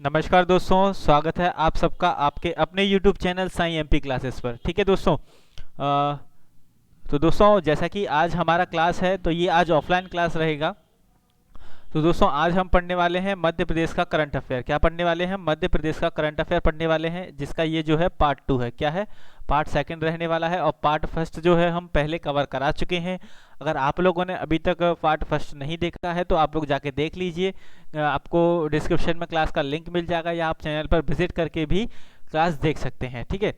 नमस्कार दोस्तों, स्वागत है आप सबका आपके अपने YouTube channel Sai MP classes पर। ठीक है दोस्तों। तो दोस्तों, जैसा कि आज हमारा क्लास है तो ये आज ऑफलाइन क्लास रहेगा। तो दोस्तों, आज हम पढ़ने वाले हैं मध्य प्रदेश का करंट अफेयर। क्या पढ़ने वाले हैं? मध्य प्रदेश का करंट अफेयर पढ़ने वाले हैं, जिसका ये जो है पार्ट 2 है। क्या है? पार्ट सेकंड रहने वाला है। और पार्ट फर्स्ट जो है हम पहले कवर करा चुके हैं। अगर आप लोगों ने अभी तक पार्ट फर्स्ट नहीं देखा है तो आप लोग जाके देख लीजिए। आपको डिस्क्रिप्शन में क्लास का लिंक मिल जाएगा, या आप चैनल पर विजिट करके भी क्लास देख सकते हैं। ठीक है।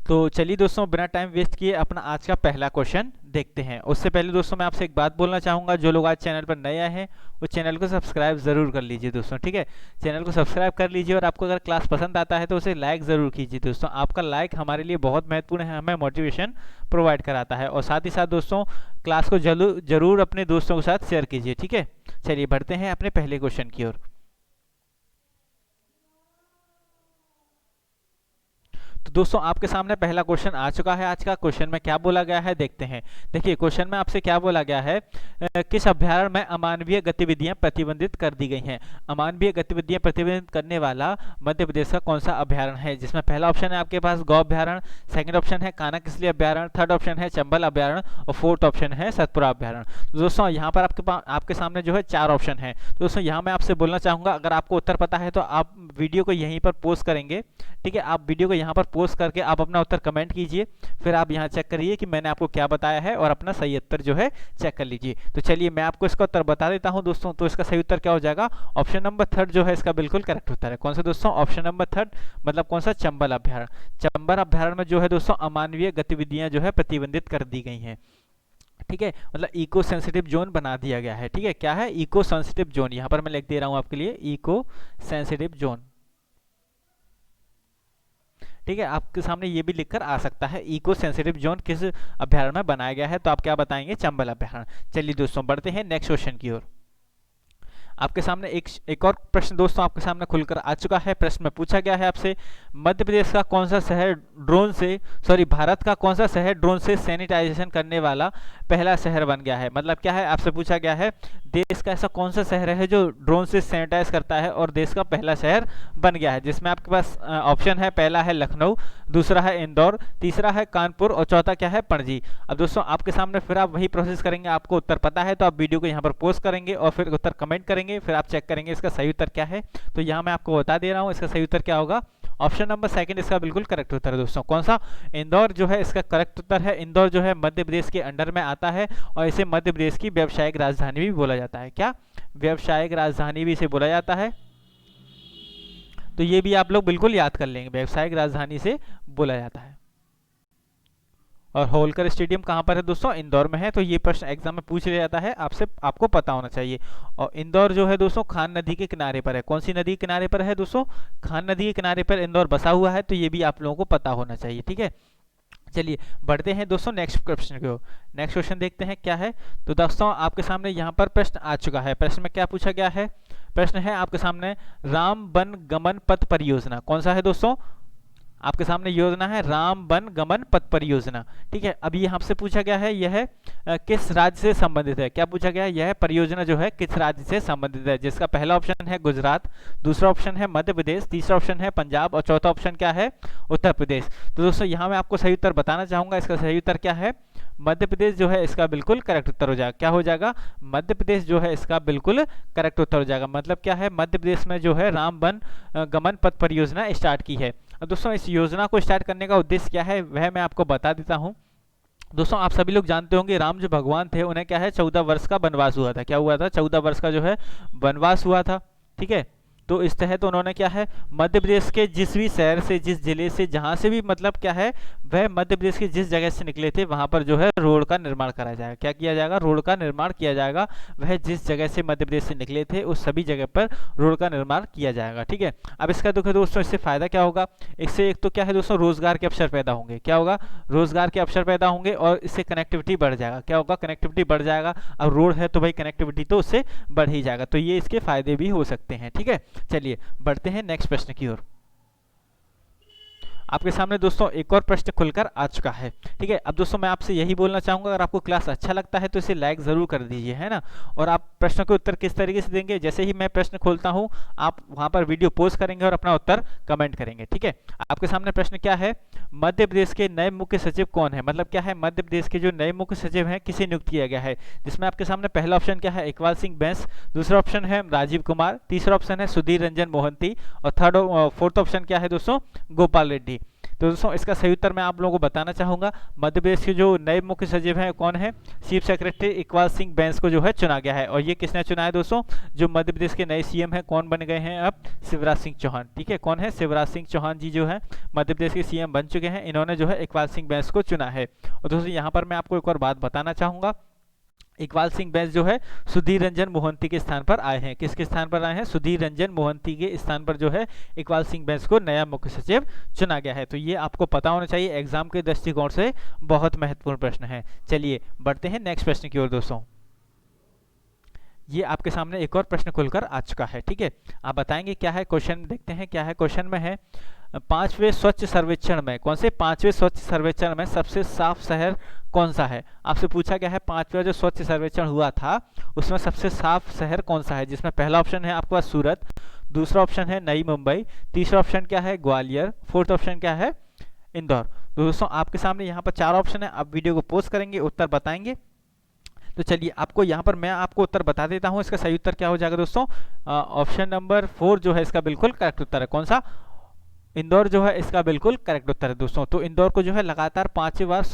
तो चलिए दोस्तों, बिना टाइम वेस्ट किए अपना आज का पहला क्वेश्चन देखते हैं। उससे पहले दोस्तों, मैं आपसे एक बात बोलना चाहूँगा। जो लोग आज चैनल पर नए आए हैं वो चैनल को सब्सक्राइब ज़रूर कर लीजिए दोस्तों। ठीक है, चैनल को सब्सक्राइब कर लीजिए। और आपको अगर क्लास पसंद आता है तो उसे लाइक ज़रूर कीजिए दोस्तों। आपका लाइक हमारे लिए बहुत महत्वपूर्ण है, हमें मोटिवेशन प्रोवाइड कराता है। और साथ ही साथ दोस्तों, क्लास को जरूर अपने दोस्तों के साथ शेयर कीजिए। ठीक है, चलिए बढ़ते हैं अपने पहले क्वेश्चन की ओर। तो दोस्तों, आपके सामने पहला क्वेश्चन आ चुका है। आज का क्वेश्चन में क्या बोला गया है देखते हैं। देखिए, क्वेश्चन में आपसे क्या बोला गया है, किस अभ्यारण्य में अमानवीय गतिविधियां प्रतिबंधित कर दी गई हैं। अमानवीय गतिविधियां प्रतिबंधित करने वाला मध्य प्रदेश का कौन सा अभ्यारण्य है? जिसमें पहला ऑप्शन है आपके पास गौ अभ्यारण्य, सेकंड ऑप्शन है कानक इसलिए अभ्यारण्य, थर्ड ऑप्शन है चंबल अभ्यारण्य और फोर्थ ऑप्शन है सतपुरा अभ्यारण्य। तो दोस्तों, यहाँ पर आपके सामने जो है 4 ऑप्शन है। दोस्तों, यहाँ मैं आपसे बोलना चाहूँगा, अगर आपको उत्तर पता है तो आप वीडियो को यहीं पर पोस्ट करेंगे। ठीक है, आप वीडियो को यहाँ पर पोस्ट करके आप अपना उत्तर कमेंट कीजिए। फिर आप यहाँ चेक करिए कि मैंने आपको क्या बताया है और अपना सही उत्तर जो है चेक कर लीजिए। तो चलिए मैं आपको इसका उत्तर बता देता हूँ दोस्तों। तो इसका सही उत्तर क्या हो जाएगा? ऑप्शन नंबर थर्ड जो है इसका बिल्कुल करेक्ट उत्तर है। कौन सा दोस्तों? ऑप्शन नंबर थर्ड, मतलब कौन सा? चंबल अभ्यारण्य। चंबल अभ्यारण्य में जो है दोस्तों अमानवीय गतिविधियां जो है प्रतिबंधित कर दी गई हैं। ठीक है, मतलब इको सेंसिटिव जोन बना दिया गया है। ठीक है, क्या है? Eco sensitive zone. यहाँ पर मैं लिख दे रहा हूँ आपके लिए, इको सेंसिटिव जोन। ठीक है, आपके सामने ये भी लिखकर आ सकता है, इको सेंसिटिव जोन किस अभ्यारण्य में बनाया गया है। तो आप क्या बताएंगे? चंबल अभ्यारण्य। चलिए दोस्तों, बढ़ते हैं नेक्स्ट क्वेश्चन की ओर। आपके सामने एक और प्रश्न दोस्तों आपके सामने खुलकर आ चुका है। प्रश्न में पूछा गया है आपसे, मध्य प्रदेश का कौन सा शहर ड्रोन से भारत का कौन सा शहर ड्रोन से सैनिटाइजेशन करने वाला पहला शहर बन गया है? मतलब क्या है, आपसे पूछा गया है देश का ऐसा कौन सा शहर है जो ड्रोन से सैनिटाइज करता है और देश का पहला शहर बन गया है। जिसमें आपके पास ऑप्शन है, पहला है लखनऊ, दूसरा है इंदौर, तीसरा है कानपुर और चौथा क्या है? पणजी। अब दोस्तों, आपके सामने फिर आप वही प्रोसेस करेंगे। आपको उत्तर पता है तो आप वीडियो को यहाँ पर पोस्ट करेंगे और फिर उत्तर कमेंट करेंगे। फिर आप चेक करेंगे इसका सही उत्तर क्या है। तो यहाँ मैं आपको बता दे रहा हूँ, इसका सही उत्तर क्या होगा? ऑप्शन नंबर सेकंड इसका बिल्कुल करेक्ट उत्तर है दोस्तों। कौन सा? इंदौर जो है इसका करेक्ट उत्तर है। इंदौर जो है मध्य प्रदेश के अंडर में आता है और इसे मध्य प्रदेश की व्यावसायिक राजधानी भी बोला जाता है। क्या? व्यावसायिक राजधानी भी इसे बोला जाता है। तो ये भी आप लोग बिल्कुल याद कर लेंगे, व्यावसायिक राजधानी से बोला जाता है। और होलकर स्टेडियम कहाँ पर है दोस्तों? इंदौर में है। तो ये प्रश्न एग्जाम में पूछ लिया जाता है आपसे, आपको पता होना चाहिए। और इंदौर जो है दोस्तों खान नदी के किनारे पर है। कौन सी नदी के किनारे पर है दोस्तों? खान नदी के किनारे पर इंदौर बसा हुआ है। तो ये भी आप लोगों को पता होना चाहिए। ठीक है, चलिए बढ़ते हैं दोस्तों नेक्स्ट क्वेश्चन की ओर। नेक्स्ट क्वेश्चन देखते हैं क्या है। तो दोस्तों, आपके सामने यहाँ पर प्रश्न आ चुका है। प्रश्न में क्या पूछा गया है? प्रश्न है आपके सामने, राम वन गमन पथ परियोजना कौन सा है दोस्तों? आपके सामने योजना है राम वन गमन पथ परियोजना। ठीक है, अब ये आपसे पूछा गया है, यह किस राज्य से संबंधित है? क्या पूछा गया है? यह परियोजना जो है किस राज्य से संबंधित है? जिसका पहला ऑप्शन है गुजरात, दूसरा ऑप्शन है मध्य प्रदेश, तीसरा ऑप्शन है पंजाब और चौथा ऑप्शन क्या है? उत्तर प्रदेश। तो दोस्तों, यहाँ मैं आपको सही उत्तर बताना चाहूंगा। इसका सही उत्तर क्या है? मध्य प्रदेश जो है इसका बिल्कुल करेक्ट उत्तर हो जाएगा। क्या हो जाएगा? मध्य प्रदेश जो है इसका बिल्कुल करेक्ट उत्तर हो जाएगा। मतलब क्या है, मध्य प्रदेश में जो है राम वन गमन पथ परियोजना स्टार्ट की है। अब दोस्तों, इस योजना को स्टार्ट करने का उद्देश्य क्या है वह मैं आपको बता देता हूँ। दोस्तों, आप सभी लोग जानते होंगे राम जो भगवान थे उन्हें क्या है 14 वर्ष का वनवास हुआ था। क्या हुआ था? 14 वर्ष का जो है वनवास हुआ था। ठीक है, तो इस तहत उन्होंने क्या है, मध्य प्रदेश के जिस भी शहर से, जिस जिले से, जहाँ से भी मतलब क्या है वह मध्य प्रदेश के जिस जगह से निकले थे वहाँ पर जो है रोड का निर्माण कराया जाएगा। क्या किया जाएगा? रोड का निर्माण किया जाएगा। वह जिस जगह से मध्य प्रदेश से निकले थे उस सभी जगह पर रोड का निर्माण किया जाएगा। ठीक है, अब इसका देखो दोस्तों, इससे फायदा क्या होगा? इससे एक तो क्या है दोस्तों, रोजगार के अवसर पैदा होंगे। क्या होगा? रोजगार के अवसर पैदा होंगे और इससे कनेक्टिविटी बढ़ जाएगा। क्या होगा? कनेक्टिविटी बढ़ जाएगा। अब रोड है तो भाई कनेक्टिविटी तो उससे बढ़ ही जाएगा। तो ये इसके फायदे भी हो सकते हैं। ठीक है, चलिए बढ़ते हैं नेक्स्ट प्रश्न की ओर। आपके सामने दोस्तों एक और प्रश्न खुलकर आ चुका है। ठीक है, अब दोस्तों मैं आपसे यही बोलना चाहूँगा, अगर आपको क्लास अच्छा लगता है तो इसे लाइक ज़रूर कर दीजिए, है ना। और आप प्रश्न के उत्तर किस तरीके से देंगे, जैसे ही मैं प्रश्न खोलता हूँ आप वहाँ पर वीडियो पॉज करेंगे और अपना उत्तर कमेंट करेंगे। ठीक है, आपके सामने प्रश्न क्या है, मध्य प्रदेश के नए मुख्य सचिव कौन है, मतलब क्या है, मध्य प्रदेश के जो नए मुख्य सचिव हैं किसे नियुक्त किया गया है। जिसमें आपके सामने पहला ऑप्शन क्या है, इकबाल सिंह बैंस, दूसरा ऑप्शन है राजीव कुमार, तीसरा ऑप्शन है सुधीर रंजन मोहंती और फोर्थ ऑप्शन क्या है दोस्तों, गोपाल रेड्डी। तो दोस्तों इसका सही उत्तर मैं आप लोगों को बताना चाहूँगा, मध्य प्रदेश के जो नए मुख्य सचिव हैं कौन है, चीफ सेक्रेटरी इकबाल सिंह बैंस को जो है चुना गया है। और ये किसने चुना है दोस्तों, जो मध्य प्रदेश के नए सीएम हैं कौन बन गए हैं अब, शिवराज सिंह चौहान। ठीक है, कौन है, शिवराज सिंह चौहान जी जो है मध्य प्रदेश के सीएम बन चुके हैं, इन्होंने जो है इकबाल सिंह बैंस को चुना है। और दोस्तों यहाँ पर मैं आपको एक और बात बताना चाहूँगा, इकबाल सिंह बैंस जो है सुधीर रंजन मोहंती के स्थान पर आए हैं। किसके स्थान पर आए हैं, सुधीर रंजन मोहंती के स्थान पर जो है इकबाल सिंह बैंस को नया मुख्य सचिव चुना गया है। तो ये आपको पता होना चाहिए, एग्जाम के दृष्टिकोण से बहुत महत्वपूर्ण प्रश्न है। चलिए बढ़ते हैं नेक्स्ट प्रश्न की ओर दोस्तों। ये आपके सामने एक और प्रश्न खुलकर आ चुका है। ठीक है, आप बताएंगे क्या है क्वेश्चन, देखते हैं क्या है क्वेश्चन में है, पांचवें स्वच्छ सर्वेक्षण में, कौन से पांचवें स्वच्छ सर्वेक्षण में सबसे साफ शहर कौन सा है। आपसे पूछा गया है पांचवा जो स्वच्छ सर्वेक्षण हुआ था उसमें सबसे साफ शहर कौन सा है, जिसमें पहला ऑप्शन है आपके पास सूरत, दूसरा ऑप्शन है नई मुंबई, तीसरा ऑप्शन क्या है ग्वालियर, फोर्थ ऑप्शन क्या है इंदौर। तो दोस्तों आपके सामने यहाँ पर चार ऑप्शन है, आप वीडियो को पॉज करेंगे उत्तर बताएंगे। तो चलिए आपको यहाँ पर मैं आपको उत्तर बता देता हूँ, इसका सही उत्तर क्या हो जाएगा दोस्तों, ऑप्शन नंबर 4 जो है इसका बिल्कुल करेक्ट उत्तर है। कौन सा, इंदौर जो है इसका बिल्कुल करेक्ट उत्तर है दोस्तों। तो इंदौर को जो है लगातार 5वीं बार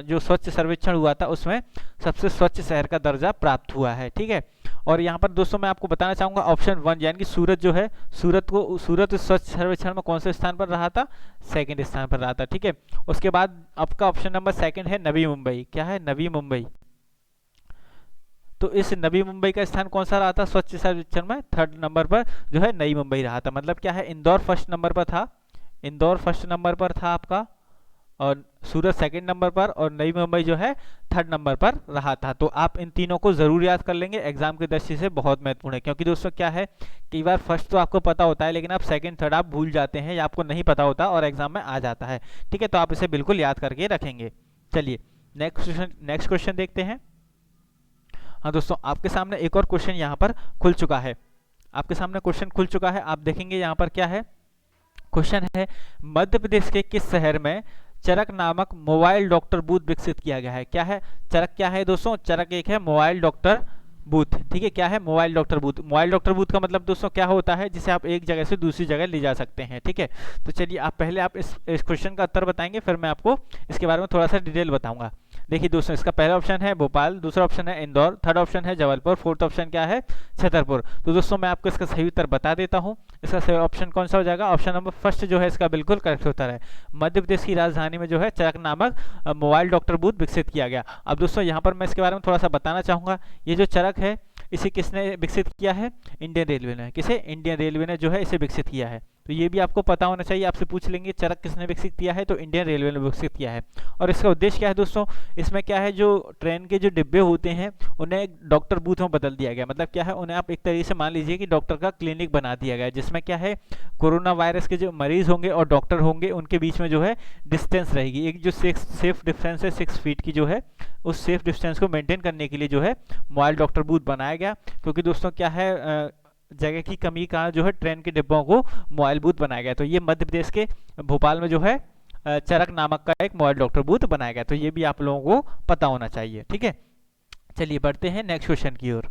जो स्वच्छ सर्वेक्षण हुआ था उसमें सबसे स्वच्छ शहर का दर्जा प्राप्त हुआ है। ठीक है, और यहाँ पर दोस्तों मैं आपको बताना चाहूँगा ऑप्शन 1 यानी कि सूरत जो है, सूरत स्वच्छ सर्वेक्षण में कौन से स्थान पर रहा था, सेकंड स्थान पर रहा था। ठीक है, उसके बाद आपका ऑप्शन नंबर 2 है नवी मुंबई, क्या है नवी मुंबई। तो इस नवी मुंबई का स्थान कौन सा रहा था स्वच्छ सर्वेक्षण में, 3rd नंबर पर जो है नई मुंबई रहा था। मतलब क्या है, इंदौर फर्स्ट नंबर पर था, इंदौर फर्स्ट नंबर पर था आपका, और सूरत सेकंड नंबर पर, और नई मुंबई जो है 3rd नंबर पर रहा था। तो आप इन तीनों को जरूर याद कर लेंगे, एग्जाम की दृष्टि से बहुत महत्वपूर्ण है। क्योंकि दोस्तों क्या है, कई बार फर्स्ट तो आपको पता होता है लेकिन आप सेकंड थर्ड आप भूल जाते हैं या आपको नहीं पता होता और एग्जाम में आ जाता है। ठीक है, तो आप इसे बिल्कुल याद करके रखेंगे। चलिए नेक्स्ट क्वेश्चन देखते हैं। हाँ दोस्तों आपके सामने एक और क्वेश्चन यहाँ पर खुल चुका है, आपके सामने क्वेश्चन खुल चुका है। आप देखेंगे यहाँ पर क्या है, क्वेश्चन है मध्य प्रदेश के किस शहर में चरक नामक मोबाइल डॉक्टर बूथ विकसित किया गया है। क्या है चरक, क्या है दोस्तों, चरक एक है मोबाइल डॉक्टर बूथ। ठीक है, क्या है mobile doctor booth. Mobile doctor booth का मतलब दोस्तों क्या होता है, जिसे आप एक जगह से दूसरी जगह ले जा सकते हैं। ठीक है, तो चलिए आप पहले आप इस क्वेश्चन का उत्तर बताएंगे, फिर मैं आपको इसके बारे में थोड़ा सा डिटेल बताऊंगा। देखिए दोस्तों, इसका पहला ऑप्शन है भोपाल, दूसरा ऑप्शन है इंदौर, थर्ड ऑप्शन है जबलपुर, फोर्थ ऑप्शन क्या है छतरपुर। तो दोस्तों मैं आपको इसका सही उत्तर बता देता हूँ, इसका सही ऑप्शन कौन सा हो जाएगा, ऑप्शन नंबर फर्स्ट जो है इसका बिल्कुल करेक्ट उत्तर है। मध्य प्रदेश की राजधानी में जो है चरक नामक मोबाइल डॉक्टर बूथ विकसित किया गया। अब दोस्तों यहाँ पर मैं इसके बारे में थोड़ा सा बताना चाहूँगा, ये जो चरक है इसे किसने विकसित किया है, इंडियन रेलवे ने। किसे, इंडियन रेलवे ने जो है इसे विकसित किया है। तो ये भी आपको पता होना चाहिए, आपसे पूछ लेंगे चरक किसने विकसित किया है, तो इंडियन रेलवे ने विकसित किया है। और इसका उद्देश्य क्या है दोस्तों, इसमें क्या है, जो ट्रेन के जो डिब्बे होते हैं उन्हें डॉक्टर बूथ में बदल दिया गया। मतलब क्या है, उन्हें आप एक तरीके से मान लीजिए कि डॉक्टर का क्लिनिक बना दिया गया, जिसमें क्या है कोरोना वायरस के जो मरीज होंगे और डॉक्टर होंगे उनके बीच में जो है डिस्टेंस रहेगी, एक जो सेफ डिस्टेंस है 6 फीट की जो है, उस सेफ डिस्टेंस को मेंटेन करने के लिए जो है मोबाइल डॉक्टर बूथ बनाया गया। क्योंकि दोस्तों क्या है, जगह की कमी का जो है ट्रेन के डिब्बों को मोबाइल बूथ बनाया गया। तो ये मध्य प्रदेश के भोपाल में जो है चरक नामक का एक मोबाइल डॉक्टर बूथ बनाया गया। तो ये भी आप लोगों को पता होना चाहिए। ठीक है, चलिए बढ़ते हैं नेक्स्ट क्वेश्चन की ओर।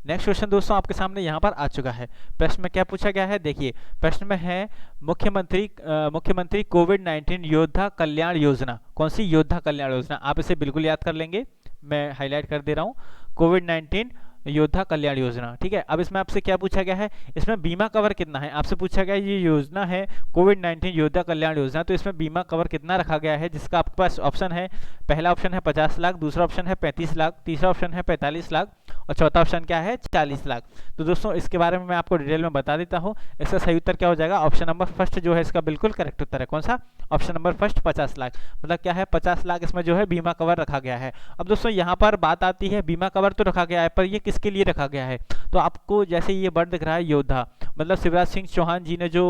नेक्स्ट क्वेश्चन दोस्तों आपके सामने यहाँ पर आ चुका है। प्रश्न में क्या पूछा गया है, देखिए प्रश्न में है मुख्यमंत्री कोविड-19 योद्धा कल्याण योजना, कौन सी योद्धा कल्याण योजना। आप इसे बिल्कुल याद कर लेंगे, मैं हाईलाइट कर दे रहा हूँ, कोविड-19 योद्धा कल्याण योजना। ठीक है, अब इसमें आपसे क्या पूछा गया है, इसमें बीमा कवर कितना है। आपसे पूछा गया ये योजना है कोविड-19 योद्धा कल्याण योजना, तो इसमें बीमा कवर कितना रखा गया है, जिसका आपके पास ऑप्शन है, पहला ऑप्शन है 50 लाख, दूसरा ऑप्शन है 35 लाख, तीसरा ऑप्शन है 45 लाख और चौथा ऑप्शन क्या है 40 लाख। तो दोस्तों इसके बारे में मैं आपको डिटेल में बता देता हूँ। इसका सही उत्तर क्या हो जाएगा, ऑप्शन नंबर फर्स्ट जो है इसका बिल्कुल करेक्ट उत्तर है। कौन सा, ऑप्शन नंबर फर्स्ट 50 लाख। मतलब क्या है 50 लाख इसमें जो है बीमा कवर रखा गया है। अब दोस्तों यहाँ पर बात आती है, बीमा कवर तो रखा गया है पर ये किसके लिए रखा गया है, तो आपको जैसे ये वर्ड दिख रहा है योद्धा, मतलब शिवराज सिंह चौहान जी ने जो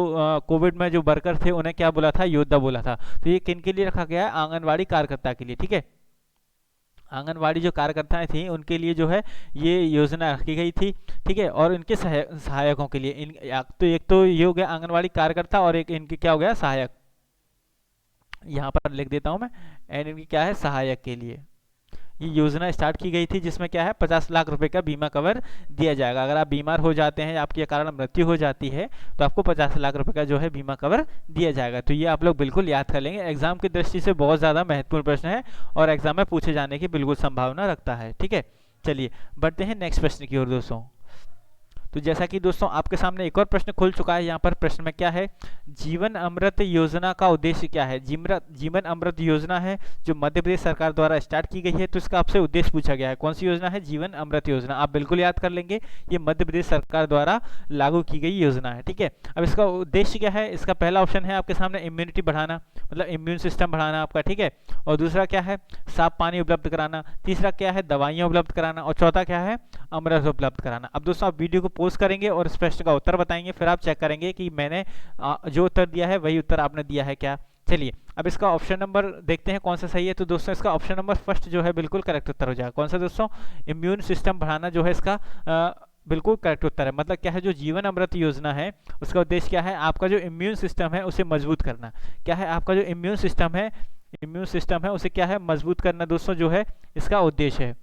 कोविड में जो वर्कर थे उन्हें क्या बोला था, योद्धा बोला था। तो ये किन के लिए रखा गया है, आंगनवाड़ी कार्यकर्ता के लिए, ठीक है। आंगनवाड़ी जो कार्यकर्ताएं थी उनके लिए जो है ये योजना रखी गई थी, ठीक है। और इनके सहायकों के लिए, इन तो एक तो ये हो गया आंगनवाड़ी कार्यकर्ता, और एक इनके क्या हो गया, सहायक। यहाँ पर लिख देता हूँ मैं, एंड इनकी क्या है, सहायक के लिए ये योजना स्टार्ट की गई थी, जिसमें क्या है 50 लाख रुपए का बीमा कवर दिया जाएगा। अगर आप बीमार हो जाते हैं या आपके कारण मृत्यु हो जाती है तो आपको 50 लाख रुपए का जो है बीमा कवर दिया जाएगा। तो ये आप लोग बिल्कुल याद कर लेंगे, एग्जाम की दृष्टि से बहुत ज़्यादा महत्वपूर्ण प्रश्न है और एग्जाम में पूछे जाने की बिल्कुल संभावना रखता है, ठीक है। चलिए बढ़ते हैं नेक्स्ट प्रश्न की ओर दोस्तों। तो जैसा कि दोस्तों आपके सामने एक और प्रश्न खुल चुका है, यहाँ पर प्रश्न में क्या है, जीवन अमृत योजना का उद्देश्य क्या है। जीवन अमृत योजना है जो मध्य प्रदेश सरकार द्वारा स्टार्ट की गई है, तो इसका आपसे उद्देश्य पूछा गया है। कौन सी योजना है, जीवन अमृत योजना। आप बिल्कुल याद कर लेंगे, ये मध्य प्रदेश सरकार द्वारा लागू की गई योजना है, ठीक है। अब इसका उद्देश्य क्या है, इसका पहला ऑप्शन है आपके सामने इम्यूनिटी बढ़ाना, मतलब इम्यून सिस्टम बढ़ाना आपका, ठीक है। और दूसरा क्या है, साफ पानी उपलब्ध कराना। तीसरा क्या है, दवाइयाँ उपलब्ध कराना। और चौथा क्या है, अमृत उपलब्ध कराना। अब दोस्तों आप वीडियो को पोस्ट करेंगे और इस प्रश्न का उत्तर बताएंगे, फिर आप चेक करेंगे कि मैंने जो उत्तर दिया है वही उत्तर आपने दिया है क्या। चलिए अब इसका ऑप्शन नंबर देखते हैं कौन सा सही है। तो दोस्तों इसका ऑप्शन नंबर फर्स्ट जो है बिल्कुल करेक्ट उत्तर हो जाएगा। कौन सा दोस्तों, इम्यून सिस्टम बढ़ाना जो है इसका बिल्कुल करेक्ट उत्तर है। मतलब क्या है, जो जीवन अमृत योजना है उसका उद्देश्य क्या है, आपका जो इम्यून सिस्टम है उसे मजबूत करना। क्या है, आपका जो इम्यून सिस्टम है उसे क्या है, मजबूत करना दोस्तों जो है इसका उद्देश्य है।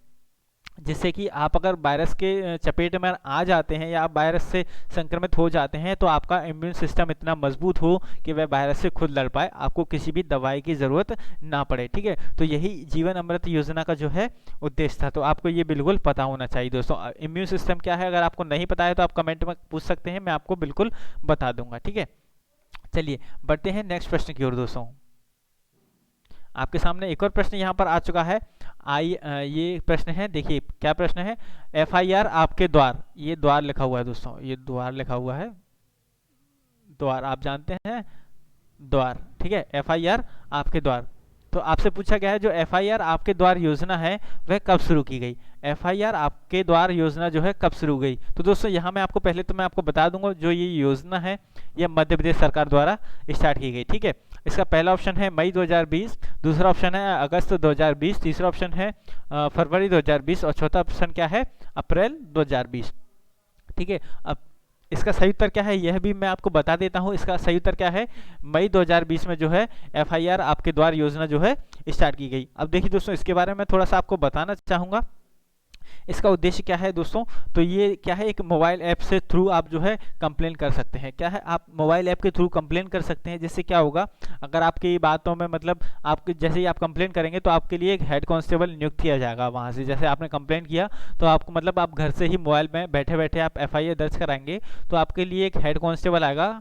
जिससे कि आप अगर वायरस के चपेट में आ जाते हैं या आप वायरस से संक्रमित हो जाते हैं तो आपका इम्यून सिस्टम इतना मजबूत हो कि वह वायरस से खुद लड़ पाए, आपको किसी भी दवाई की ज़रूरत ना पड़े, ठीक है। तो यही जीवन अमृत योजना का जो है उद्देश्य था। तो आपको ये बिल्कुल पता होना चाहिए दोस्तों। इम्यून सिस्टम क्या है, अगर आपको नहीं पता है तो आप कमेंट में पूछ सकते हैं, मैं आपको बिल्कुल बता दूंगा, ठीक है। चलिए बढ़ते हैं नेक्स्ट प्रश्न की ओर दोस्तों। आपके सामने एक और प्रश्न यहाँ पर आ चुका है। ये प्रश्न है, देखिए क्या प्रश्न है, FIR आपके द्वार, ये द्वार लिखा हुआ है दोस्तों, ये द्वार लिखा हुआ है, द्वार आप जानते हैं, द्वार, ठीक है। FIR आपके द्वार। तो आपसे पूछा गया है जो FIR आपके द्वार योजना है वह कब शुरू की गई। FIR आपके द्वार योजना जो है कब शुरू गई। तो दोस्तों यहाँ मैं आपको पहले तो मैं आपको बता दूंगा, जो ये योजना है यह मध्य प्रदेश सरकार द्वारा स्टार्ट की गई, ठीक है। इसका पहला ऑप्शन है मई 2020, दूसरा ऑप्शन है अगस्त 2020, तीसरा ऑप्शन है फरवरी 2020 और चौथा ऑप्शन क्या है, अप्रैल 2020, ठीक है। अब इसका सही उत्तर क्या है यह भी मैं आपको बता देता हूं। इसका सही उत्तर क्या है, मई 2020 में जो है FIR आपके द्वार योजना जो है स्टार्ट की गई। अब देखिए दोस्तों इसके बारे में थोड़ा सा आपको बताना चाहूँगा। इसका उद्देश्य क्या है दोस्तों, तो ये क्या है, एक मोबाइल ऐप से थ्रू आप जो है कंप्लेन कर सकते हैं। क्या है, आप मोबाइल ऐप के थ्रू कंप्लेन कर सकते हैं, जिससे क्या होगा, अगर आपकी बातों में मतलब आपके जैसे ही आप कंप्लेन करेंगे तो आपके लिए एक हेड कांस्टेबल नियुक्त किया जाएगा वहाँ से। जैसे आपने कंप्लेन किया तो आपको मतलब आप घर से ही मोबाइल में बैठे बैठे आप FIR दर्ज कराएंगे तो आपके लिए एक हेड कांस्टेबल आएगा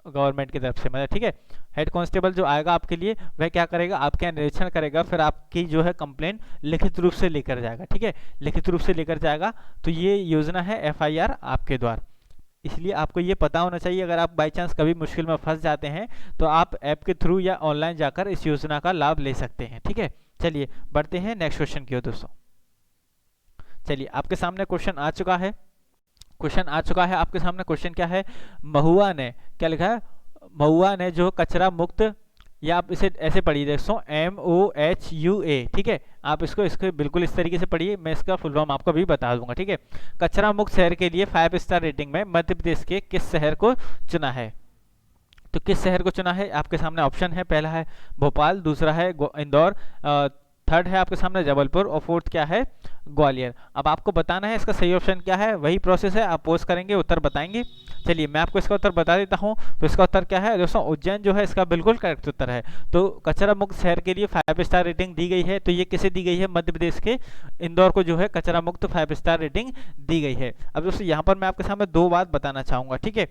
गवर्नमेंट की तरफ से, मतलब ठीक है। हेड कांस्टेबल जो आएगा आपके लिए वह क्या करेगा, आपके यहाँ निरीक्षण करेगा, फिर आपकी जो है कंप्लेन लिखित रूप से लेकर जाएगा, ठीक है, लिखित रूप से लेकर जाएगा। तो ये योजना है FIR आपके द्वार। इसलिए आपको ये पता होना चाहिए, अगर आप बाई चांस कभी मुश्किल में फंस जाते हैं तो आप ऐप के थ्रू या ऑनलाइन जाकर इस योजना का लाभ ले सकते हैं, ठीक है। चलिए बढ़ते हैं नेक्स्ट क्वेश्चन की ओर दोस्तों। चलिए आपके सामने क्वेश्चन आ चुका है, आपके सामने क्वेश्चन क्या है, महुआ ने क्या लिखा है, महुआ ने जो कचरा मुक्त, या आप इसे ऐसे पढ़िए दोस्तों, MOHUA, ठीक है। आप इसको बिल्कुल इस तरीके से पढ़िए, मैं इसका फुल फॉर्म आपको भी बता दूंगा, ठीक है। कचरा मुक्त शहर के लिए 5 स्टार रेटिंग में मध्य प्रदेश के किस शहर को चुना है। तो किस शहर को चुना है, आपके सामने ऑप्शन है, पहला है भोपाल, दूसरा है इंदौर, थर्ड है आपके सामने जबलपुर और फोर्थ क्या है, ग्वालियर। अब आपको बताना है इसका सही ऑप्शन क्या है, वही प्रोसेस है, आप पोस्ट करेंगे उत्तर बताएंगे। चलिए मैं आपको इसका उत्तर बता देता हूं। तो इसका उत्तर क्या है दोस्तों, उज्जैन जो है इसका बिल्कुल करेक्ट उत्तर है। तो कचरा मुक्त शहर के लिए 5 स्टार रेटिंग दी गई है, तो ये किसे दी गई है, मध्य प्रदेश के इंदौर को जो है कचरा मुक्त 5 स्टार रेटिंग दी गई है। अब दोस्तों यहाँ पर मैं आपके सामने 2 बात बताना चाहूँगा, ठीक है।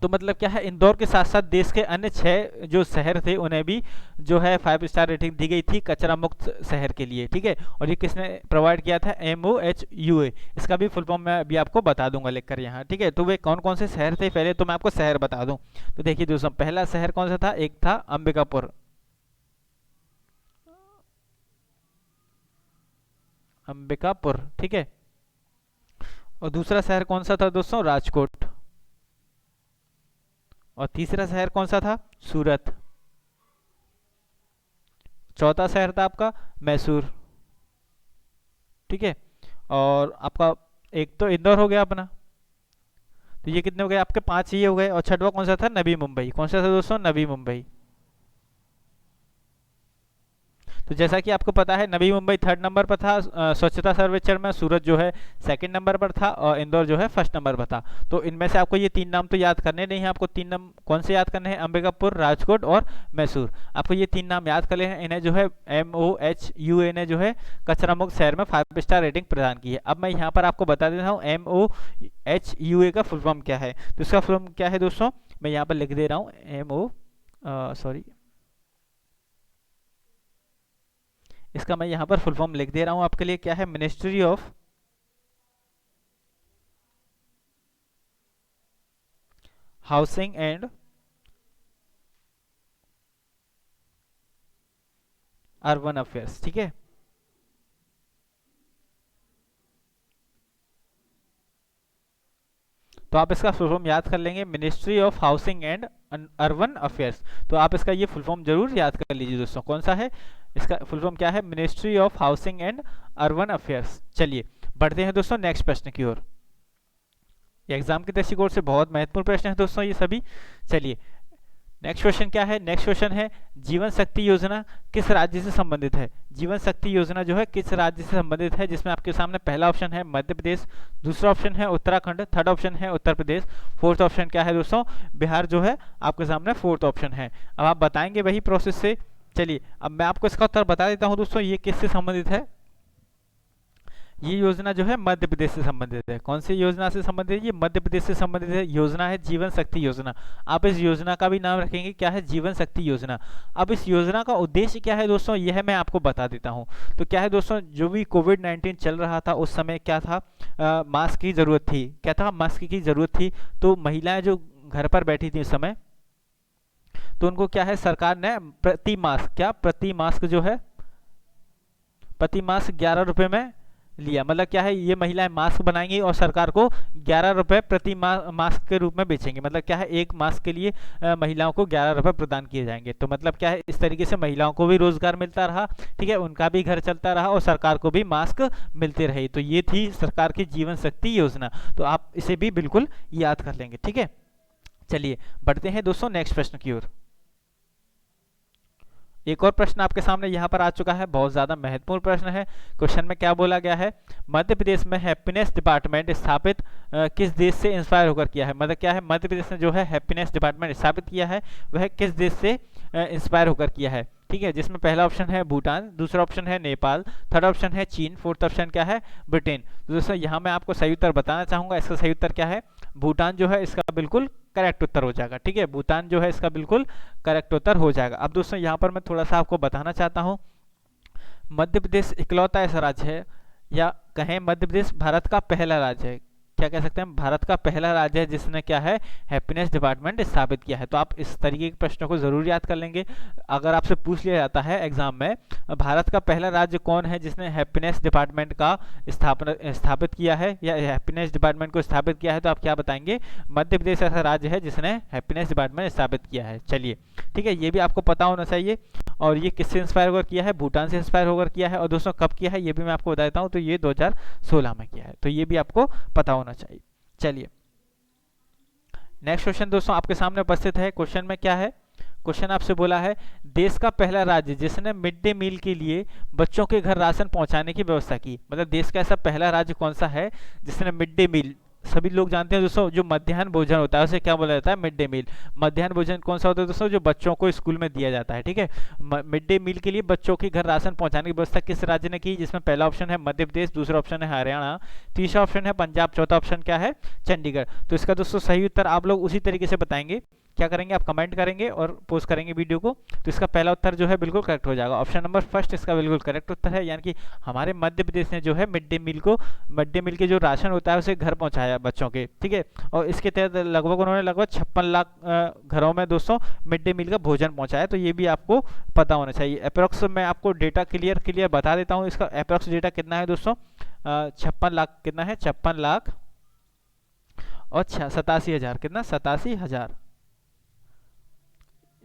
तो मतलब क्या है, इंदौर के साथ साथ देश के अन्य 6 जो शहर थे उन्हें भी जो है 5 स्टार रेटिंग दी गई थी कचरा मुक्त शहर के लिए, ठीक है। और ये किसने प्रोवाइड किया था, MOHUA। इसका भी फुल फॉर्म मैं अभी आपको बता दूंगा लिखकर यहाँ, ठीक है। तो वे कौन कौन से शहर थे, पहले तो मैं आपको शहर बता दूं। तो देखिए दोस्तों, पहला शहर कौन सा था, एक था अंबिकापुर, ठीक है। और दूसरा शहर कौन सा था दोस्तों, राजकोट, और तीसरा शहर कौन सा था? सूरत। चौथा शहर था आपका मैसूर। ठीक है, और आपका एक तो इंदौर हो गया अपना, तो ये कितने हो गए आपके? 5 ये हो गए। और छठवा कौन सा था? नवी मुंबई। कौन सा था दोस्तों? नवी मुंबई। तो जैसा कि आपको पता है नवी मुंबई थर्ड नंबर पर था स्वच्छता सर्वेक्षण में, सूरत जो है सेकंड नंबर पर था, और इंदौर जो है फर्स्ट नंबर पर था। तो इनमें से आपको ये 3 नाम तो याद करने नहीं है, आपको 3 नाम कौन से याद करने हैं? अंबिकापुर, राजकोट और मैसूर। आपको ये 3 नाम याद कर लेना है। इन्हें जो है MOHUA ने जो है कचरा मुक्त शहर में 5 स्टार रेटिंग प्रदान की है। अब मैं यहाँ पर आपको बता देता हूँ MOHUA का फुल फॉर्म क्या है। तो इसका फुल फॉर्म क्या है दोस्तों, मैं यहाँ पर लिख दे रहा हूँ। सॉरी, इसका मैं यहाँ पर फुल फॉर्म लिख दे रहा हूँ आपके लिए। क्या है? Ministry of housing and urban affairs. ठीक है, तो आप इसका फुल फॉर्म याद कर लेंगे, ministry of housing and urban affairs. तो आप इसका ये फुल फॉर्म जरूर याद कर लीजिए दोस्तों। कौन सा है इसका फुल फॉर्म? क्या है? Ministry of housing and urban affairs. चलिए बढ़ते हैं दोस्तों नेक्स्ट प्रश्न की ओर। ये एग्जाम के दृष्टिकोण से बहुत महत्वपूर्ण प्रश्न है दोस्तों ये सभी। चलिए नेक्स्ट क्वेश्चन क्या है? नेक्स्ट क्वेश्चन है जीवन शक्ति योजना किस राज्य से संबंधित है? जीवन शक्ति योजना जो है किस राज्य से संबंधित है? जिसमें आपके सामने पहला ऑप्शन है मध्य प्रदेश, दूसरा ऑप्शन है उत्तराखंड, थर्ड ऑप्शन है उत्तर प्रदेश, फोर्थ ऑप्शन क्या है दोस्तों? बिहार जो है आपके सामने फोर्थ ऑप्शन है। अब आप बताएंगे वही प्रोसेस से। चलिए अब मैं आपको इसका उत्तर बता देता हूँ दोस्तों, ये किससे संबंधित है। ये योजना जो है मध्य प्रदेश से संबंधित है। कौन सी योजना से संबंधित है? ये मध्य प्रदेश से संबंधित है। योजना है जीवन शक्ति योजना। आप इस योजना का भी नाम रखेंगे, क्या है? जीवन शक्ति योजना। अब इस योजना का उद्देश्य क्या है दोस्तों, यह मैं आपको बता देता हूँ। तो क्या है दोस्तों, जो भी कोविड-19 चल रहा था उस समय क्या था, मास्क की जरूरत थी। क्या था? मास्क की जरूरत थी। तो महिलाएं जो घर पर बैठी थी उस समय, तो उनको क्या है सरकार ने प्रति मास्क, क्या प्रति मास्क जो है, प्रति मास्क 11 रुपए में लिया। मतलब क्या है, ये महिलाएं मास्क बनाएंगी और सरकार को 11 रुपए प्रति मास्क के रूप में बेचेंगे। मतलब क्या है, एक मास्क के लिए महिलाओं को 11 रुपए प्रदान किए जाएंगे। तो मतलब क्या है, इस तरीके से महिलाओं को भी रोजगार मिलता रहा, ठीक है, उनका भी घर चलता रहा और सरकार को भी मास्क मिलते रहे। तो ये थी सरकार की जीवन शक्ति योजना। तो आप इसे भी बिल्कुल याद कर लेंगे। ठीक है, चलिए बढ़ते हैं दोस्तों नेक्स्ट प्रश्न की ओर। एक और प्रश्न आपके सामने यहाँ पर आ चुका है, बहुत ज़्यादा महत्वपूर्ण प्रश्न है। क्वेश्चन में क्या बोला गया है, मध्य प्रदेश में हैप्पीनेस डिपार्टमेंट स्थापित किस देश से इंस्पायर होकर किया है। मतलब क्या है, मध्य प्रदेश ने जो है हैप्पीनेस डिपार्टमेंट स्थापित किया है वह किस देश से इंस्पायर होकर किया है। ठीक है, जिसमें पहला ऑप्शन है भूटान, दूसरा ऑप्शन है नेपाल, थर्ड ऑप्शन है चीन, फोर्थ ऑप्शन क्या है? ब्रिटेन। तो दोस्तों यहाँ मैं आपको सही उत्तर बताना चाहूँगा। इसका सही उत्तर क्या है? भूटान जो है इसका बिल्कुल करेक्ट उत्तर हो जाएगा। ठीक है, भूटान जो है इसका बिल्कुल करेक्ट उत्तर हो जाएगा। अब दोस्तों यहाँ पर मैं थोड़ा सा आपको बताना चाहता हूँ, मध्य प्रदेश इकलौता ऐसा राज्य है, या कहें मध्य प्रदेश भारत का पहला राज्य है। क्या कह सकते हैं, भारत का पहला राज्य है जिसने क्या है, हैप्पीनेस डिपार्टमेंट स्थापित किया है। तो आप इस तरीके के प्रश्नों को जरूर याद कर लेंगे। अगर आपसे पूछ लिया जाता है एग्जाम में, भारत का पहला राज्य कौन है जिसने हैप्पीनेस डिपार्टमेंट का स्थापित किया है या हैप्पीनेस डिपार्टमेंट को स्थापित किया है, तो आप क्या बताएंगे? मध्य प्रदेश ऐसा राज्य है जिसने हैप्पीनेस डिपार्टमेंट स्थापित किया है। चलिए ठीक है, ये भी आपको पता होना चाहिए। और ये किससे इंस्पायर होकर किया है? भूटान से इंस्पायर होकर किया है। और दोस्तों कब किया है ये भी मैं आपको बता देता हूँ, तो ये 2016 में किया है। तो ये भी आपको पता होना चाहिए। चलिए नेक्स्ट क्वेश्चन दोस्तों आपके सामने उपस्थित है। क्वेश्चन में क्या है, क्वेश्चन आपसे बोला है देश का पहला राज्य जिसने मिड डे मील के लिए बच्चों के घर राशन पहुंचाने की व्यवस्था की। मतलब देश का ऐसा पहला राज्य कौन सा है जिसने मिड डे मील, सभी लोग जानते हैं दोस्तों जो मध्याह्न भोजन होता है उसे क्या बोला जाता है? Mid day meal. मध्याह्न भोजन कौन सा होता है दोस्तों? जो बच्चों को स्कूल में दिया जाता है। ठीक है, मिड डे मील के लिए बच्चों के घर राशन पहुंचाने की व्यवस्था किस राज्य ने की? जिसमें पहला ऑप्शन है मध्य प्रदेश, दूसरा ऑप्शन है हरियाणा, तीसरा ऑप्शन है पंजाब, चौथा ऑप्शन क्या है? चंडीगढ़। तो इसका दोस्तों सही उत्तर आप लोग उसी तरीके से बताएंगे। क्या करेंगे, आप कमेंट करेंगे और पोस्ट करेंगे वीडियो को। तो इसका पहला उत्तर जो है बिल्कुल करेक्ट हो जाएगा। ऑप्शन नंबर फर्स्ट इसका बिल्कुल करेक्ट उत्तर है, यानी कि हमारे मध्य प्रदेश ने जो है मिड डे मील के जो राशन होता है उसे घर पहुंचाया बच्चों के। ठीक है, और इसके तहत लगभग उन्होंने लगभग 56 लाख घरों में दोस्तों मिड डे मील का भोजन पहुंचाया। तो ये भी आपको पता होना चाहिए। अप्रोक्स मैं आपको डेटा क्लियर बता देता हूँ। इसका अप्रोक्स डेटा कितना है दोस्तों? 56 लाख कितना है? 56 लाख और 87 हज़ार, कितना? 87 हज़ार।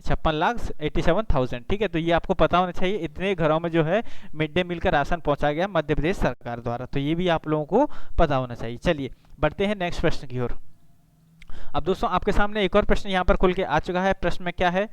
56,87,000। ठीक है, तो ये आपको पता होना चाहिए, इतने घरों में जो है मिड डे मील का राशन पहुंचा गया मध्य प्रदेश सरकार द्वारा, तो ये भी आप लोगों को पता होना चाहिए। चलिए बढ़ते हैं नेक्स्ट प्रश्न की ओर। अब दोस्तों आपके सामने एक और प्रश्न यहाँ पर खुल के आ चुका है। प्रश्न में क्या है,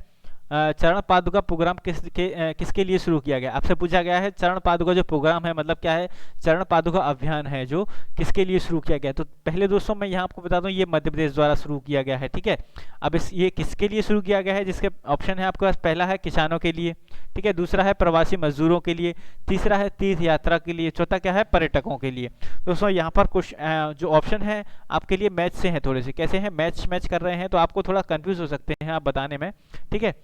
चरण पादुका प्रोग्राम किसके लिए शुरू किया गया। आपसे पूछा गया है चरण पादुका जो प्रोग्राम है, मतलब क्या है, चरण पादुका अभियान है जो किसके लिए शुरू किया गया। तो पहले दोस्तों मैं यहाँ आपको बता दूं, ये मध्य प्रदेश द्वारा शुरू किया गया है। ठीक है, अब ये किसके लिए शुरू किया गया है, जिसके ऑप्शन है आपके पास, पहला है किसानों के लिए, ठीक है, दूसरा है प्रवासी मजदूरों के लिए, तीसरा है तीर्थ यात्रा के लिए, चौथा क्या है, पर्यटकों के लिए। दोस्तों यहाँ पर कुछ जो ऑप्शन है आपके लिए मैच से हैं, थोड़े से कैसे हैं, मैच कर रहे हैं, तो आपको थोड़ा कंफ्यूज हो सकते हैं आप बताने में। ठीक है,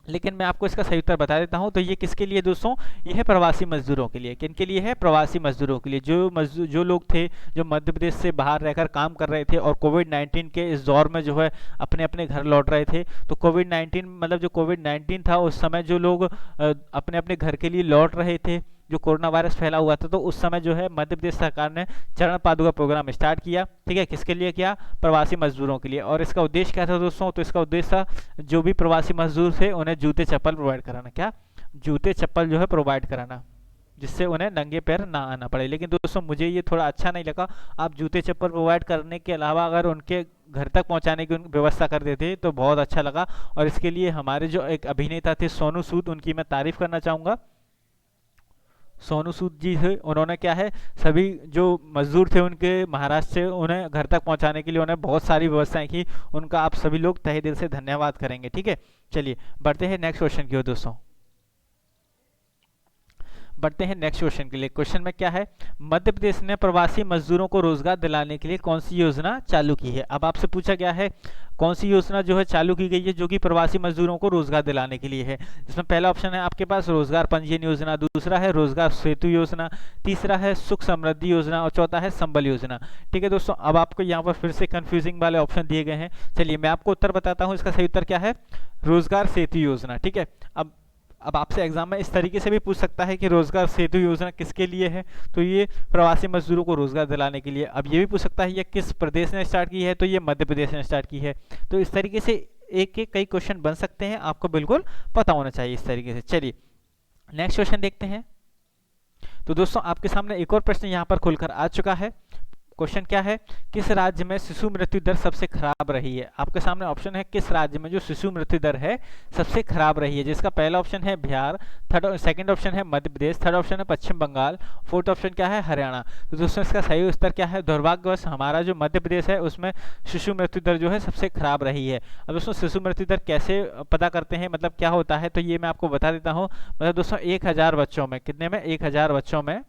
लेकिन मैं आपको इसका सही उत्तर बता देता हूं। तो ये किसके लिए दोस्तों, ये है प्रवासी मजदूरों के लिए। किन के लिए है, प्रवासी मजदूरों के लिए। जो लोग थे जो मध्य प्रदेश से बाहर रहकर काम कर रहे थे और कोविड-19 के इस दौर में जो है अपने अपने घर लौट रहे थे। तो कोविड-19 मतलब जो कोविड-19 था उस समय जो लोग अपने अपने घर के लिए लौट रहे थे, जो कोरोना वायरस फैला हुआ था, तो उस समय जो है मध्य प्रदेश सरकार ने चरण पादुका प्रोग्राम स्टार्ट किया। ठीक है, किसके लिए किया, प्रवासी मजदूरों के लिए। और इसका उद्देश्य क्या था दोस्तों, तो इसका उद्देश्य था जो भी प्रवासी मजदूर थे उन्हें जूते चप्पल प्रोवाइड कराना। क्या, जूते चप्पल जो है प्रोवाइड कराना, जिससे उन्हें नंगे पैर ना आना पड़े। लेकिन दोस्तों मुझे ये थोड़ा अच्छा नहीं लगा। आप जूते चप्पल प्रोवाइड करने के अलावा अगर उनके घर तक पहुंचाने की व्यवस्था कर देते तो बहुत अच्छा लगा। और इसके लिए हमारे जो एक अभिनेता थे सोनू सूद, उनकी मैं तारीफ करना चाहूँगा। सोनू सूद जी थे, उन्होंने क्या है सभी जो मजदूर थे उनके महाराष्ट्र से उन्हें घर तक पहुंचाने के लिए उन्हें बहुत सारी व्यवस्थाएं की। उनका आप सभी लोग तहे दिल से धन्यवाद करेंगे। ठीक है, चलिए बढ़ते हैं नेक्स्ट क्वेश्चन की ओर दोस्तों। बढ़ते हैं नेक्स्ट क्वेश्चन के लिए। क्वेश्चन में क्या है, मध्य प्रदेश ने प्रवासी मजदूरों को रोजगार दिलाने के लिए कौन सी योजना चालू की है। अब आपसे पूछा गया है कौन सी योजना जो है चालू की गई है जो कि प्रवासी मजदूरों को रोजगार दिलाने के लिए है। इसमें पहला ऑप्शन है आपके पास रोजगार पंजीयन योजना, दूसरा है रोजगार सेतु योजना, तीसरा है सुख समृद्धि योजना और चौथा है संबल योजना। ठीक है दोस्तों, अब आपको यहाँ पर फिर से कंफ्यूजिंग वाले ऑप्शन दिए गए हैं। चलिए मैं आपको उत्तर बताता हूँ, इसका सही उत्तर क्या है, रोजगार सेतु योजना। ठीक है, अब आपसे एग्जाम में इस तरीके से भी पूछ सकता है कि रोजगार सेतु योजना किसके लिए है, तो ये प्रवासी मजदूरों को रोजगार दिलाने के लिए। अब ये भी पूछ सकता है ये किस प्रदेश ने स्टार्ट की है, तो ये मध्य प्रदेश ने स्टार्ट की है। तो इस तरीके से एक एक कई क्वेश्चन बन सकते हैं, आपको बिल्कुल पता होना चाहिए इस तरीके से। चलिए नेक्स्ट क्वेश्चन देखते हैं। तो दोस्तों आपके सामने एक और प्रश्न यहाँ पर खुलकर आ चुका है। क्वेश्चन क्या है, किस राज्य में शिशु मृत्यु दर सबसे खराब रही है। आपके सामने ऑप्शन है किस राज्य में जो शिशु मृत्यु दर है सबसे खराब रही है, जिसका पहला ऑप्शन है बिहार, सेकंड ऑप्शन है मध्य प्रदेश, थर्ड ऑप्शन है पश्चिम बंगाल, फोर्थ ऑप्शन क्या है, हरियाणा। तो दोस्तों इसका सही उत्तर क्या है, दुर्भाग्यवश हमारा जो मध्य प्रदेश है उसमें शिशु मृत्यु दर जो है सबसे खराब रही है। अब दोस्तों शिशु मृत्यु दर कैसे पता करते हैं, मतलब क्या होता है, तो ये मैं आपको बता देता हूँ। मतलब दोस्तों 1000 बच्चों में, कितने में, 1000 बच्चों में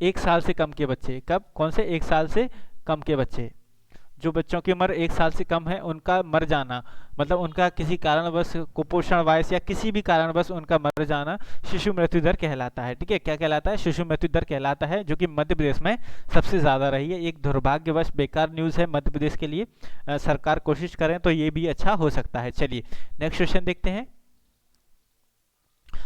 1 साल से कम के बच्चे, कब, कौन से, 1 साल से कम के बच्चे, जो बच्चों की उम्र 1 साल से कम है उनका मर जाना, मतलब उनका किसी कारणवश कुपोषण वायस या किसी भी कारणवश उनका मर जाना शिशु मृत्यु दर कहलाता है। ठीक है, क्या कहलाता है, शिशु मृत्यु दर कहलाता है, जो कि मध्य प्रदेश में सबसे ज़्यादा रही है। एक दुर्भाग्यवश बेकार न्यूज़ है मध्य प्रदेश के लिए। सरकार कोशिश करें तो ये भी अच्छा हो सकता है। चलिए नेक्स्ट क्वेश्चन देखते हैं।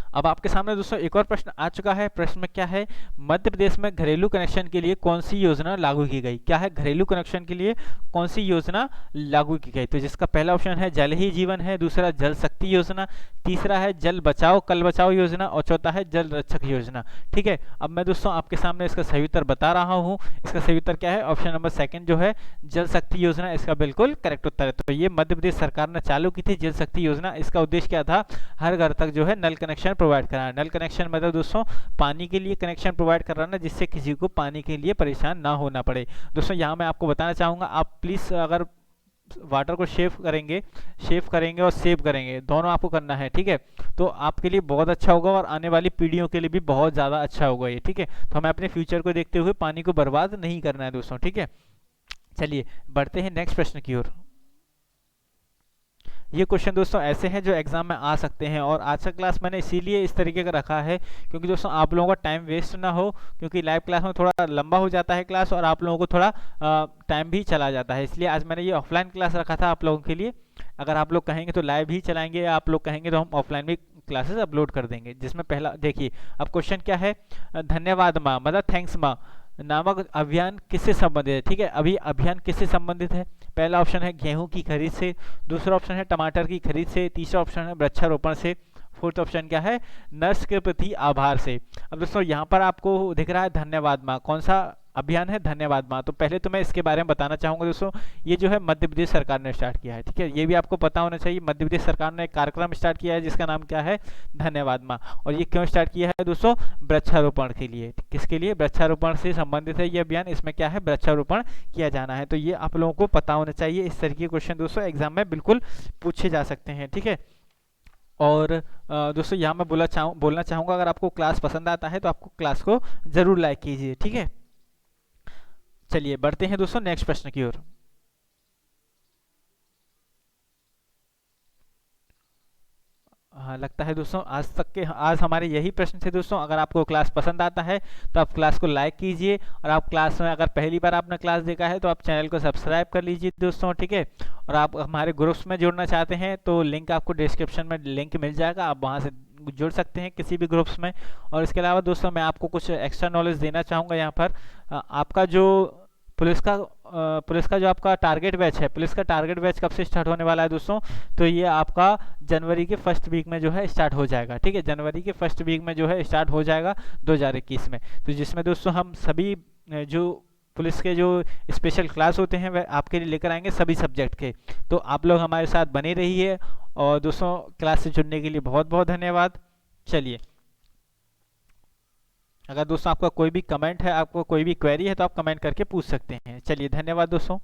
अब आपके सामने दोस्तों एक और प्रश्न आ चुका है। प्रश्न में क्या है, मध्य प्रदेश में घरेलू कनेक्शन के लिए कौन सी योजना लागू की गई। क्या है, घरेलू कनेक्शन के लिए कौन सी योजना लागू की गई, तो जिसका पहला ऑप्शन है जल ही जीवन है, दूसरा जल शक्ति योजना, तीसरा है जल बचाओ कल बचाओ योजना और चौथा है जल रक्षक योजना। ठीक है, अब मैं दोस्तों आपके सामने इसका सही उत्तर बता रहा हूँ। इसका सही उत्तर क्या है, ऑप्शन नंबर सेकंड जो है जल शक्ति योजना, इसका बिल्कुल करेक्ट उत्तर है। तो ये मध्य प्रदेश सरकार ने चालू की थी जल शक्ति योजना। इसका उद्देश्य क्या था, हर घर तक जो है नल कनेक्शन प्रोवाइड कराना। नल कनेक्शन मतलब दोस्तों पानी के लिए कनेक्शन प्रोवाइड कराना, जिससे किसी को पानी के लिए परेशान ना होना पड़े। दोस्तों यहाँ मैं आपको बताना चाहूँगा, आप प्लीज़ अगर वाटर को सेव करेंगे और सेव करेंगे, दोनों आपको करना है। ठीक है, तो आपके लिए बहुत अच्छा होगा और आने वाली पीढ़ियों के लिए भी बहुत ज़्यादा अच्छा होगा ये। ठीक है, तो हमें अपने फ्यूचर को देखते हुए पानी को बर्बाद नहीं करना है दोस्तों। ठीक है, चलिए बढ़ते हैं नेक्स्ट प्रश्न की ओर। ये क्वेश्चन दोस्तों ऐसे हैं जो एग्जाम में आ सकते हैं, और आज का क्लास मैंने इसीलिए इस तरीके का रखा है क्योंकि दोस्तों आप लोगों का टाइम वेस्ट ना हो, क्योंकि लाइव क्लास में थोड़ा लंबा हो जाता है क्लास और आप लोगों को थोड़ा टाइम भी चला जाता है। इसलिए आज मैंने ये ऑफलाइन क्लास रखा था आप लोगों के लिए। अगर आप लोग कहेंगे तो लाइव ही चलाएंगे, या आप लोग कहेंगे तो हम ऑफलाइन भी क्लासेस अपलोड कर देंगे। जिसमें पहला देखिए, अब क्वेश्चन क्या है, धन्यवाद माँ मतलब थैंक्स माँ नामक अभियान किससे संबंधित है। ठीक है, अभी अभियान किससे संबंधित है, पहला ऑप्शन है गेहूं की खरीद से, दूसरा ऑप्शन है टमाटर की खरीद से, तीसरा ऑप्शन है वृक्षारोपण से, फोर्थ ऑप्शन क्या है, नर्स के प्रति आभार से। अब दोस्तों यहाँ पर आपको दिख रहा है धन्यवाद माँ, कौन सा अभियान है, धन्यवाद माँ। तो पहले तो मैं इसके बारे में बताना चाहूँगा दोस्तों, ये जो है मध्य प्रदेश सरकार ने स्टार्ट किया है, ठीक है, ये भी आपको पता होना चाहिए। मध्य प्रदेश सरकार ने एक कार्यक्रम स्टार्ट किया है जिसका नाम क्या है, धन्यवाद माँ। और ये क्यों स्टार्ट किया है दोस्तों, वृक्षारोपण के लिए। किसके लिए, वृक्षारोपण से संबंधित है ये अभियान, इसमें क्या है, वृक्षारोपण किया जाना है। तो ये आप लोगों को पता होना चाहिए, इस तरीके के क्वेश्चन दोस्तों एग्जाम में बिल्कुल पूछे जा सकते हैं, ठीक है। और दोस्तों यहाँ मैं बोलना चाहूँगा, अगर आपको क्लास पसंद आता है तो आपको क्लास को जरूर लाइक कीजिए, ठीक है। चलिए बढ़ते हैं दोस्तों नेक्स्ट प्रश्न की ओर। हाँ, लगता है दोस्तों आज हमारे यही प्रश्न थे दोस्तों। अगर आपको क्लास पसंद आता है तो आप क्लास को लाइक कीजिए, और आप क्लास में अगर पहली बार आपने क्लास देखा है तो आप चैनल को सब्सक्राइब कर लीजिए दोस्तों, ठीक है। और आप हमारे ग्रुप्स में जुड़ना चाहते हैं तो लिंक आपको डिस्क्रिप्शन में लिंक मिल जाएगा, आप वहाँ से जुड़ सकते हैं किसी भी ग्रुप्स में। और इसके अलावा दोस्तों मैं आपको कुछ एक्स्ट्रा नॉलेज देना चाहूँगा यहाँ पर। आपका जो पुलिस का जो आपका टारगेट बैच है, पुलिस का टारगेट बैच कब से स्टार्ट होने वाला है दोस्तों, तो ये आपका जनवरी के फर्स्ट वीक में जो है स्टार्ट हो जाएगा, ठीक है। जनवरी के फर्स्ट वीक में जो है स्टार्ट हो जाएगा 2021 में। तो जिसमें दोस्तों हम सभी जो पुलिस के जो स्पेशल क्लास होते हैं वह आपके लिए लेकर आएंगे सभी सब्जेक्ट के। तो आप लोग हमारे साथ बने रहिए, और दोस्तों क्लास से जुड़ने के लिए बहुत बहुत धन्यवाद। चलिए, अगर दोस्तों आपका कोई भी कमेंट है, आपको कोई भी क्वेरी है तो आप कमेंट करके पूछ सकते हैं। चलिए धन्यवाद दोस्तों।